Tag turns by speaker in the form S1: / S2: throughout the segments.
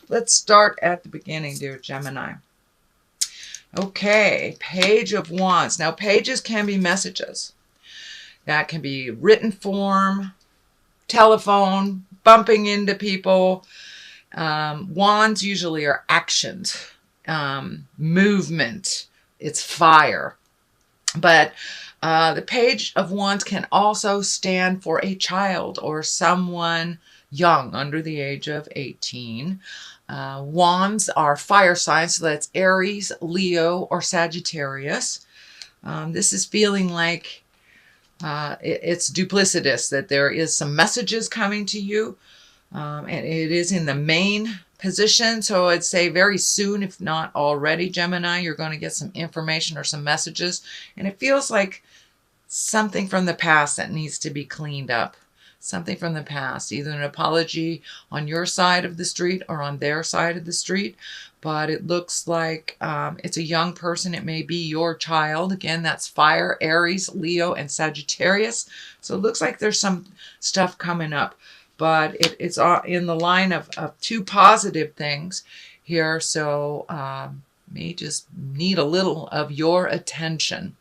S1: Let's start at the beginning, dear Gemini. Okay, Page of Wands. Now, pages can be messages. That can be written form, telephone, bumping into people. Wands usually are actions, movement. It's fire. But the Page of Wands can also stand for a child or someone young, under the age of 18. Wands are fire signs, so that's Aries, Leo, or Sagittarius. This is feeling like it's duplicitous, that there is some messages coming to you, and it is in the main position. So I'd say very soon, if not already, Gemini, you're going to get some information or some messages, and it feels like something from the past that needs to be cleaned up. Something from the past, either an apology on your side of the street or on their side of the street. But it looks like it's a young person. It may be your child. Again, that's fire, Aries, Leo, and Sagittarius. So it looks like there's some stuff coming up. But it's in the line of two positive things here. So may just need a little of your attention.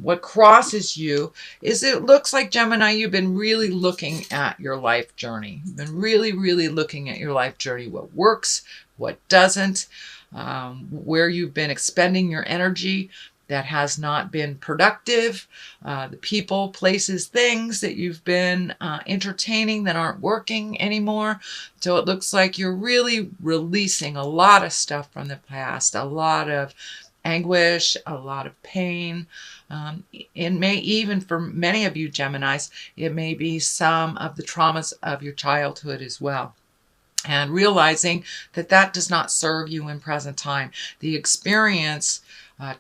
S1: What crosses you is, it looks like, Gemini, you've been really looking at your life journey. You've been really, really looking at your life journey, what works, what doesn't, where you've been expending your energy that has not been productive, the people, places, things that you've been entertaining that aren't working anymore. So it looks like you're really releasing a lot of stuff from the past, a lot of anguish, a lot of pain. It may even, for many of you Geminis, it may be some of the traumas of your childhood as well. And realizing that that does not serve you in present time. The experience,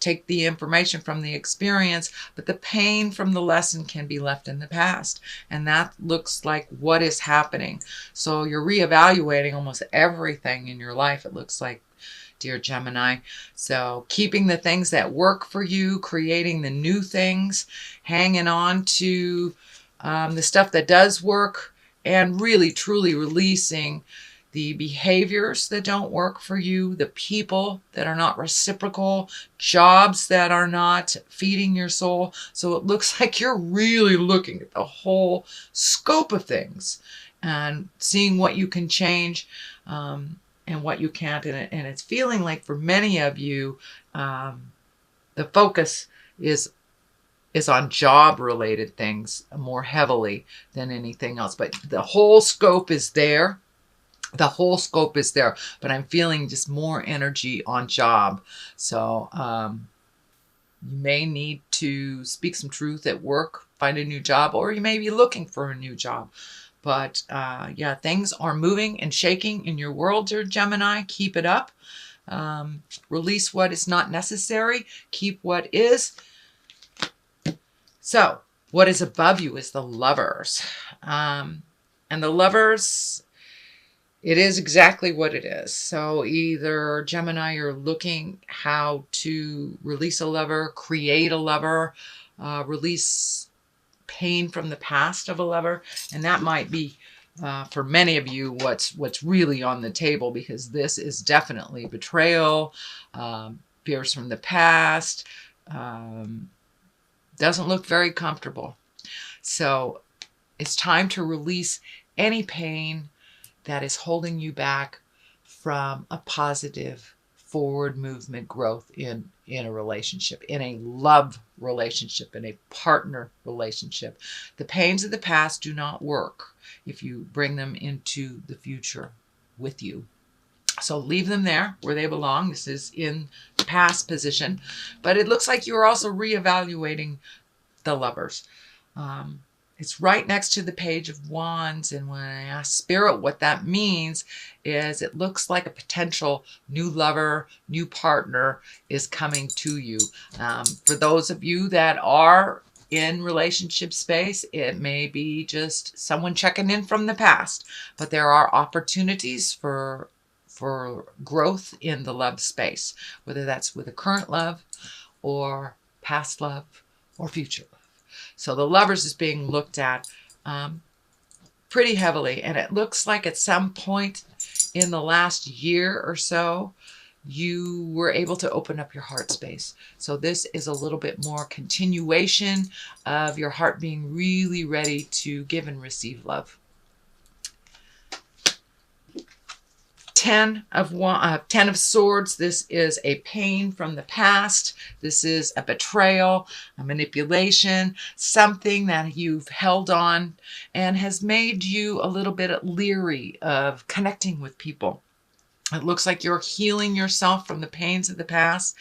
S1: take the information from the experience, but the pain from the lesson can be left in the past. And that looks like what is happening. So you're reevaluating almost everything in your life, it looks like, dear Gemini. So keeping the things that work for you, creating the new things, hanging on to the stuff that does work, and really truly releasing the behaviors that don't work for you, the people that are not reciprocal, jobs that are not feeding your soul. So it looks like you're really looking at the whole scope of things and seeing what you can change, and what you can't. And it's feeling like, for many of you, the focus is on job related things more heavily than anything else. But the whole scope is there. The whole scope is there. But I'm feeling just more energy on job. So you may need to speak some truth at work, find a new job, or you may be looking for a new job. But yeah, things are moving and shaking in your world, dear Gemini. Keep it up. Release what is not necessary. Keep what is. So what is above you is the Lovers. And the Lovers, it is exactly what it is. So either, Gemini, you're looking how to release a lover, create a lover, release pain from the past of a lover. And that might be, for many of you, what's really on the table, because this is definitely betrayal, fears from the past, doesn't look very comfortable. So it's time to release any pain that is holding you back from a positive forward movement, growth in a relationship, in a love relationship, in a partner relationship. The pains of the past do not work if you bring them into the future with you. So leave them there where they belong. This is in the past position, but it looks like you're also reevaluating the Lovers. It's right next to the Page of Wands. And when I ask Spirit what that means, is it looks like a potential new lover, new partner is coming to you. For those of you that are in relationship space, it may be just someone checking in from the past, but there are opportunities for growth in the love space, whether that's with a current love or past love or future love. So the Lovers is being looked at pretty heavily, and it looks like at some point in the last year or so, you were able to open up your heart space. So this is a little bit more continuation of your heart being really ready to give and receive love. 10 of Swords. This is a pain from the past. This is a betrayal, a manipulation, something that you've held on and has made you a little bit leery of connecting with people. It looks like you're healing yourself from the pains of the past.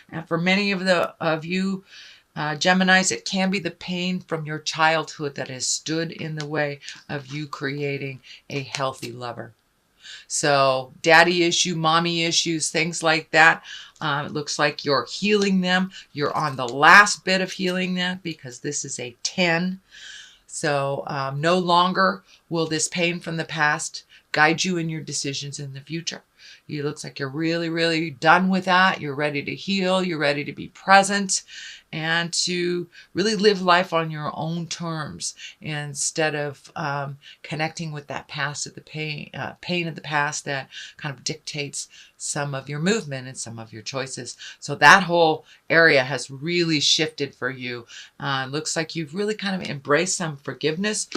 S1: And for many of you Geminis, it can be the pain from your childhood that has stood in the way of you creating a healthy lover. So daddy issue, mommy issues, things like that. It looks like you're healing them. You're on the last bit of healing them because this is a 10. So no longer will this pain from the past guide you in your decisions in the future. It looks like you're really, really done with that. You're ready to heal. You're ready to be present and to really live life on your own terms instead of connecting with that past of the pain of the past that kind of dictates some of your movement and some of your choices. So that whole area has really shifted for you. Looks like you've really kind of embraced some forgiveness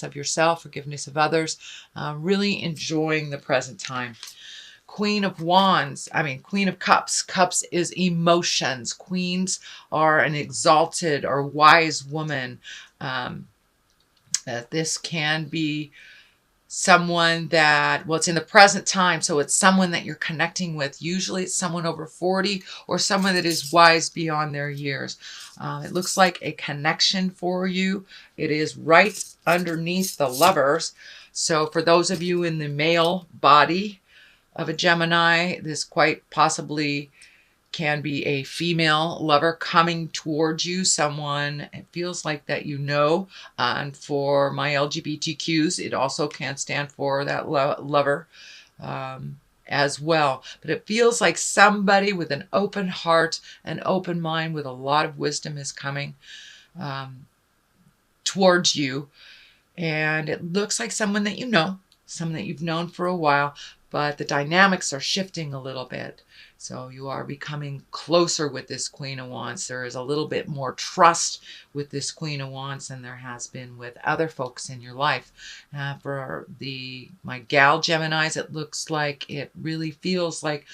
S1: of yourself, forgiveness of others, really enjoying the present time. Queen of Cups. Cups is emotions. Queens are an exalted or wise woman. This can be someone that, well, it's in the present time, so it's someone that you're connecting with. Usually it's someone over 40 or someone that is wise beyond their years. It looks like a connection for you. It is right underneath the Lovers. So for those of you in the male body of a Gemini, this quite possibly can be a female lover coming towards you, someone it feels like that you know. And for my LGBTQs, it also can stand for that lover as well. But it feels like somebody with an open heart, an open mind, with a lot of wisdom is coming towards you. And it looks like someone that you know, someone that you've known for a while, but the dynamics are shifting a little bit. So you are becoming closer with this Queen of Wands. There is a little bit more trust with this Queen of Wands than there has been with other folks in your life. For my gal Geminis, it looks like it really feels like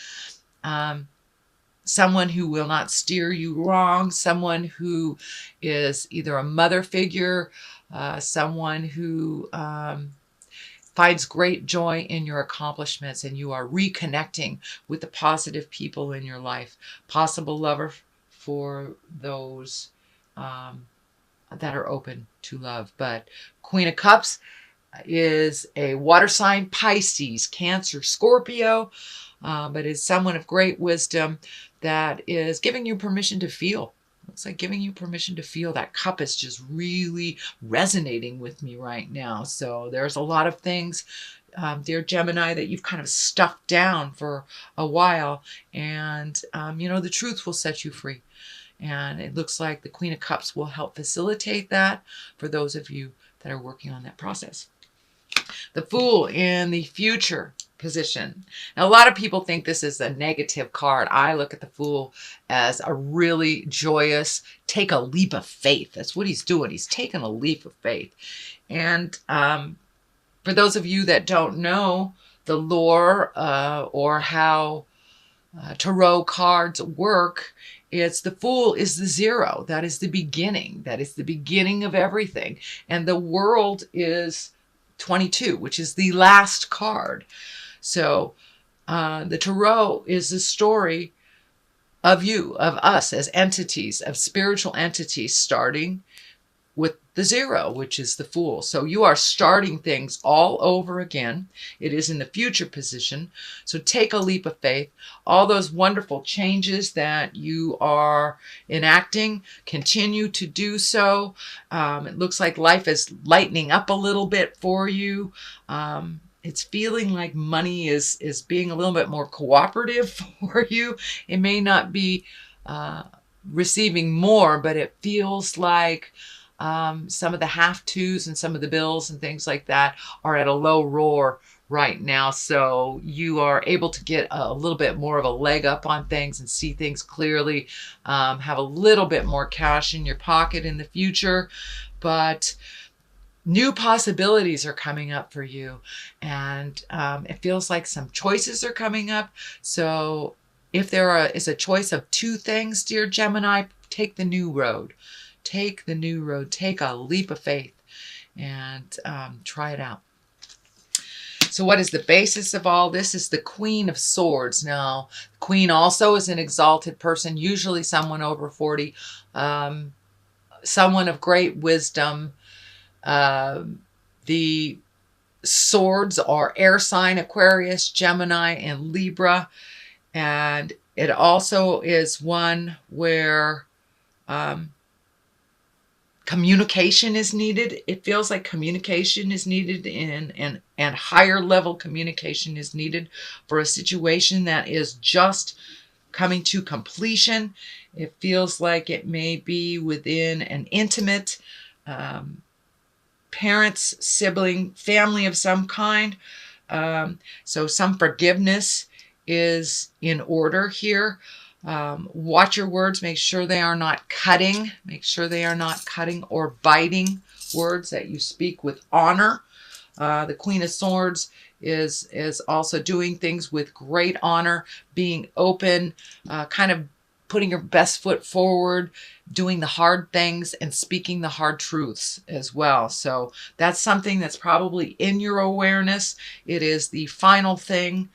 S1: someone who will not steer you wrong, someone who is either a mother figure, someone who finds great joy in your accomplishments, and you are reconnecting with the positive people in your life. Possible lover for those that are open to love. But Queen of Cups is a water sign, Pisces, Cancer, Scorpio, but is someone of great wisdom that is giving you permission to feel. It's like giving you permission to feel. That cup is just really resonating with me right now. So there's a lot of things, dear Gemini, that you've kind of stuffed down for a while. And, the truth will set you free. And it looks like the Queen of Cups will help facilitate that for those of you that are working on that process. The Fool in the future position. Now, a lot of people think this is a negative card. I look at the Fool as a really joyous, take a leap of faith. That's what he's doing. He's taking a leap of faith. And for those of you that don't know the lore or how tarot cards work, it's the Fool is the 0. That is the beginning. That is the beginning of everything. And the World is 22, which is the last card. So the Tarot is the story of you, of us as entities, of spiritual entities, starting with the 0, which is the Fool. So you are starting things all over again. It is in the future position. So take a leap of faith. All those wonderful changes that you are enacting, continue to do so. It looks like life is lightening up a little bit for you. It's feeling like money is being a little bit more cooperative for you. It may not be receiving more, but it feels like some of the have-tos and some of the bills and things like that are at a low roar right now. So you are able to get a little bit more of a leg up on things and see things clearly, have a little bit more cash in your pocket in the future. But new possibilities are coming up for you. And it feels like some choices are coming up. So if there is a choice of two things, dear Gemini, take the new road. Take the new road. Take a leap of faith and try it out. So what is the basis of all this? Is the Queen of Swords. Now, the Queen also is an exalted person, usually someone over 40, someone of great wisdom. The swords are air sign Aquarius, Gemini, and Libra. And it also is one where communication is needed. It feels like communication is needed and higher level communication is needed for a situation that is just coming to completion. It feels like it may be within an intimate parents, sibling, family of some kind. So some forgiveness is in order here. Watch your words. Make sure they are not cutting. Make sure they are not cutting or biting words, that you speak with honor. The Queen of Swords is also doing things with great honor, being open, kind of putting your best foot forward, doing the hard things and speaking the hard truths as well. So that's something that's probably in your awareness. It is the final thing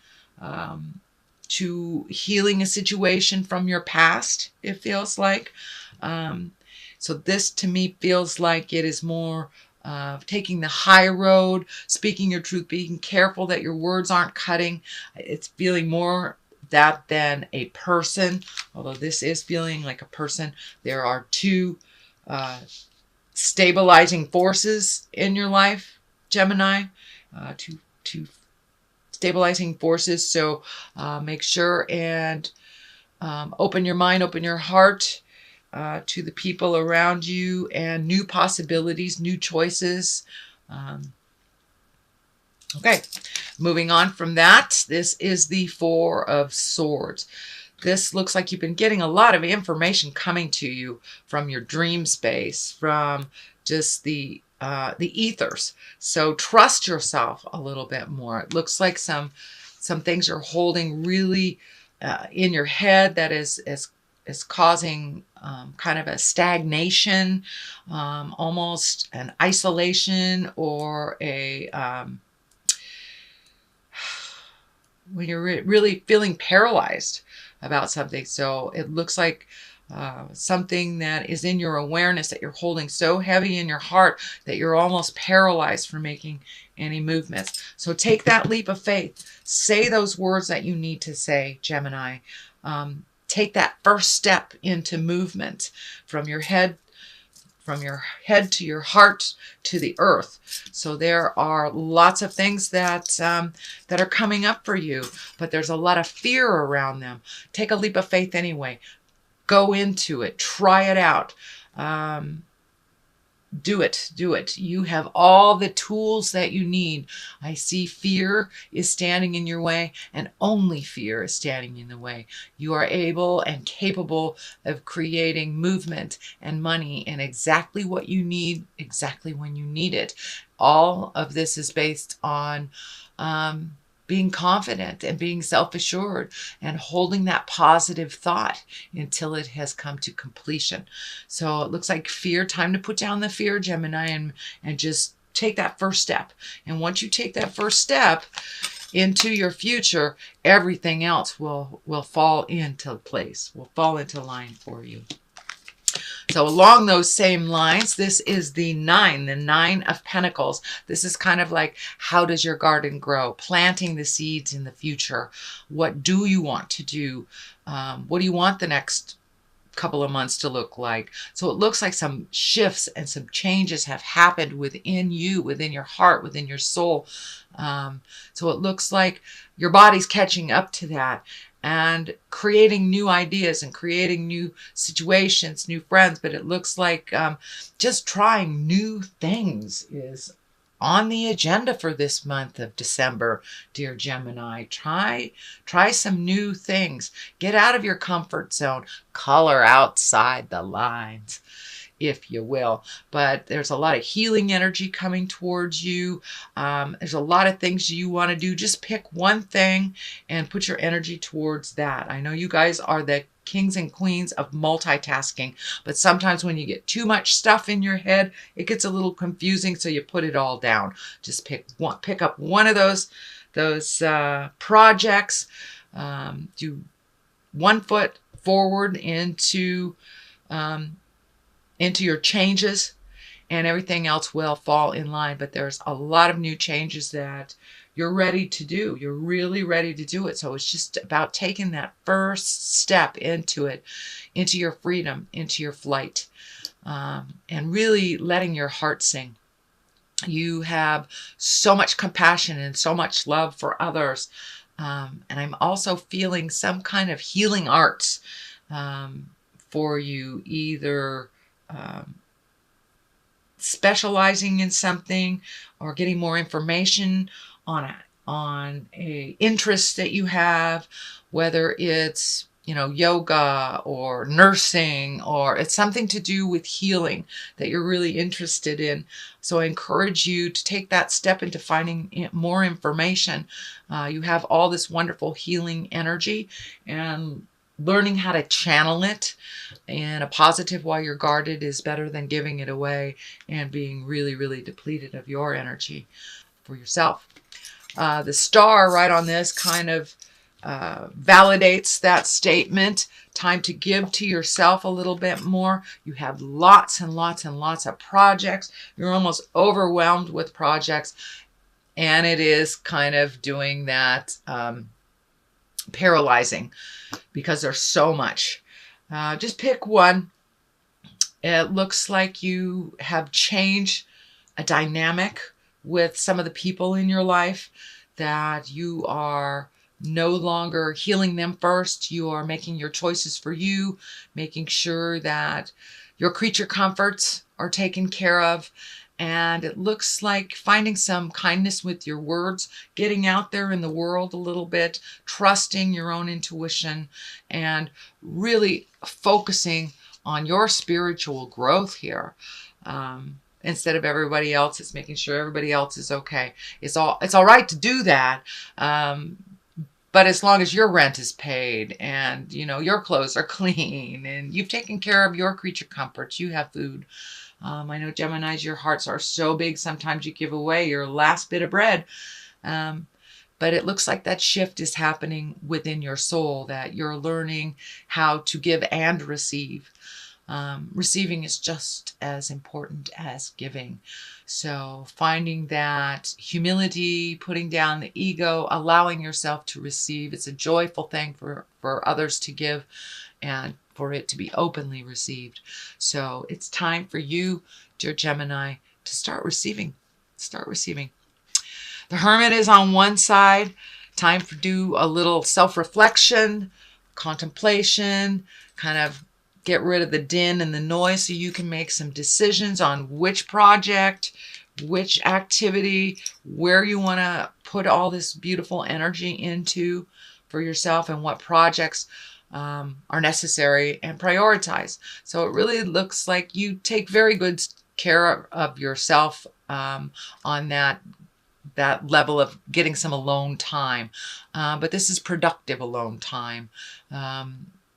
S1: to healing a situation from your past, it feels like. So this to me feels like it is more taking the high road, speaking your truth, being careful that your words aren't cutting. It's feeling more that than a person, although this is feeling like a person. There are two stabilizing forces in your life, Gemini, two stabilizing forces. So make sure and open your mind, open your heart to the people around you and new possibilities, new choices. Okay, moving on from that, this is the Four of Swords. This looks like you've been getting a lot of information coming to you from your dream space, from just the ethers. So trust yourself a little bit more. It looks like some things are holding really in your head that is causing kind of a stagnation, almost an isolation, or a when you're really feeling paralyzed about something. So it looks like something that is in your awareness that you're holding so heavy in your heart that you're almost paralyzed from making any movements. So take that leap of faith. Say those words that you need to say, Gemini. Take that first step into movement from your head to your heart to the earth. So there are lots of things that are coming up for you, but there's a lot of fear around them. Take a leap of faith anyway. Go into it. Try it out. Do it. Do it. You have all the tools that you need. I see fear is standing in your way, and only fear is standing in the way. You are able and capable of creating movement and money and exactly what you need, exactly when you need it. All of this is based on being confident and being self-assured and holding that positive thought until it has come to completion. So it looks like fear, time to put down the fear, Gemini, and just take that first step. And once you take that first step into your future, everything else will fall into place, will fall into line for you. So along those same lines, this is the Nine of Pentacles. This is kind of like, how does your garden grow? Planting the seeds in the future. What do you want to do? What do you want the next couple of months to look like? So it looks like some shifts and some changes have happened within you, within your heart, within your soul. So it looks like your body's catching up to that and creating new ideas and creating new situations, new friends. But it looks like just trying new things is on the agenda for this month of December, dear Gemini. Try some new things. Get out of your comfort zone. Color outside the lines, if you will. But there's a lot of healing energy coming towards you. There's a lot of things you want to do. Just pick one thing and put your energy towards that. I know you guys are the kings and queens of multitasking, but sometimes when you get too much stuff in your head, it gets a little confusing, so you put it all down. Just pick up one of those projects. Do one foot forward into your changes, and everything else will fall in line. But there's a lot of new changes that you're ready to do. You're really ready to do it. So it's just about taking that first step into it, into your freedom, into your flight, and really letting your heart sing. You have so much compassion and so much love for others. And I'm also feeling some kind of healing arts for you, either specializing in something or getting more information on a interest that you have, whether it's yoga or nursing, or it's something to do with healing that you're really interested in. So I encourage you to take that step into finding more information. You have all this wonderful healing energy, and learning how to channel it in a positive while you're guarded is better than giving it away and being really, really depleted of your energy for yourself. The star right on this kind of validates that statement. Time to give to yourself a little bit more. You have lots and lots and lots of projects. You're almost overwhelmed with projects, and it is kind of doing that paralyzing because there's so much. Just pick one. It looks like you have changed a dynamic with some of the people in your life, that you are no longer healing them first. You are making your choices for you, making sure that your creature comforts are taken care of. And it looks like finding some kindness with your words, getting out there in the world a little bit, trusting your own intuition, and really focusing on your spiritual growth here. Instead of everybody else, it's making sure everybody else is okay. It's all right to do that. But as long as your rent is paid and, your clothes are clean and you've taken care of your creature comforts, you have food. I know Geminis, your hearts are so big, sometimes you give away your last bit of bread. But it looks like that shift is happening within your soul, that you're learning how to give and receive. Receiving is just as important as giving. So finding that humility, putting down the ego, allowing yourself to receive. It's a joyful thing for others to give and for it to be openly received. So it's time for you, dear Gemini, to start receiving. Start receiving. The Hermit is on one side. Time to do a little self-reflection, contemplation, kind of get rid of the din and the noise so you can make some decisions on which project, which activity, where you want to put all this beautiful energy into for yourself, and what projects are necessary, and prioritize. So it really looks like you take very good care of yourself on that level of getting some alone time. But this is productive alone time.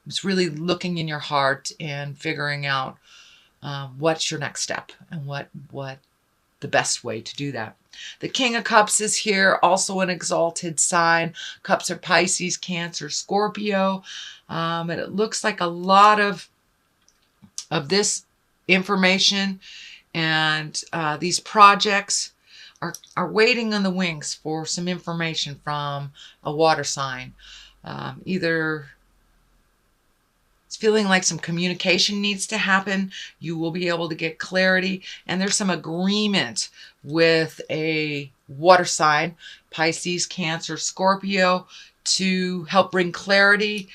S1: It's really looking in your heart and figuring out what's your next step and what the best way to do that. The King of Cups is here, also an exalted sign. Cups are Pisces, Cancer, Scorpio. And it looks like a lot of this information and these projects are waiting on the wings for some information from a water sign. Either it's feeling like some communication needs to happen. You will be able to get clarity. And there's some agreement with a water sign, Pisces, Cancer, Scorpio, to help bring clarity.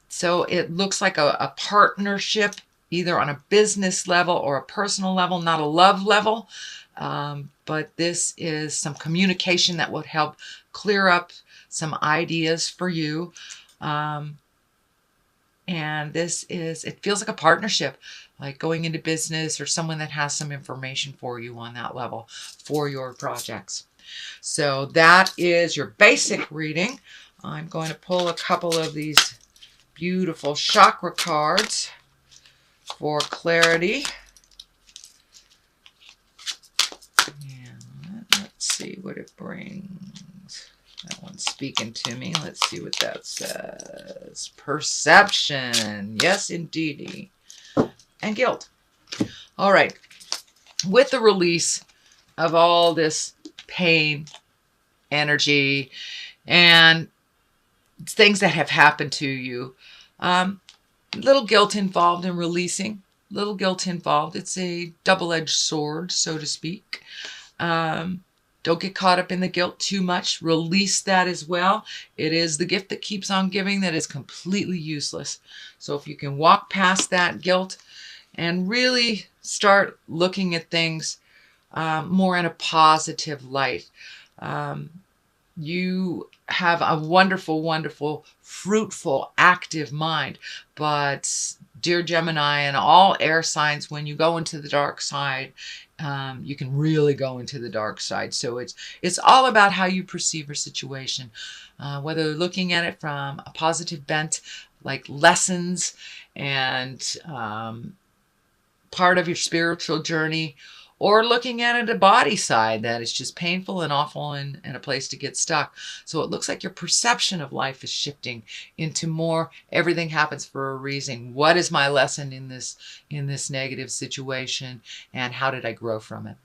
S1: So it looks like a partnership either on a business level or a personal level, not a love level. But this is some communication that would help clear up some ideas for you. And it feels like a partnership, like going into business or someone that has some information for you on that level for your projects. So that is your basic reading. I'm going to pull a couple of these beautiful chakra cards for clarity. And let's see what it brings. That one's speaking to me. Let's see what that says. Perception. Yes, indeedy. And guilt. All right. With the release of all this pain, energy, and things that have happened to you, little guilt involved in releasing. Little guilt involved. It's a double-edged sword, so to speak. Don't get caught up in the guilt too much. Release that as well. It is the gift that keeps on giving that is completely useless. So if you can walk past that guilt and really start looking at things more in a positive light, you have a wonderful, wonderful, fruitful, active mind. But dear Gemini and all air signs, when you go into the dark side, you can really go into the dark side. So it's all about how you perceive your situation, whether looking at it from a positive bent, like lessons and part of your spiritual journey, or looking at it a body side that is just painful and awful and a place to get stuck. So it looks like your perception of life is shifting into more everything happens for a reason. What is my lesson in this negative situation, and how did I grow from it?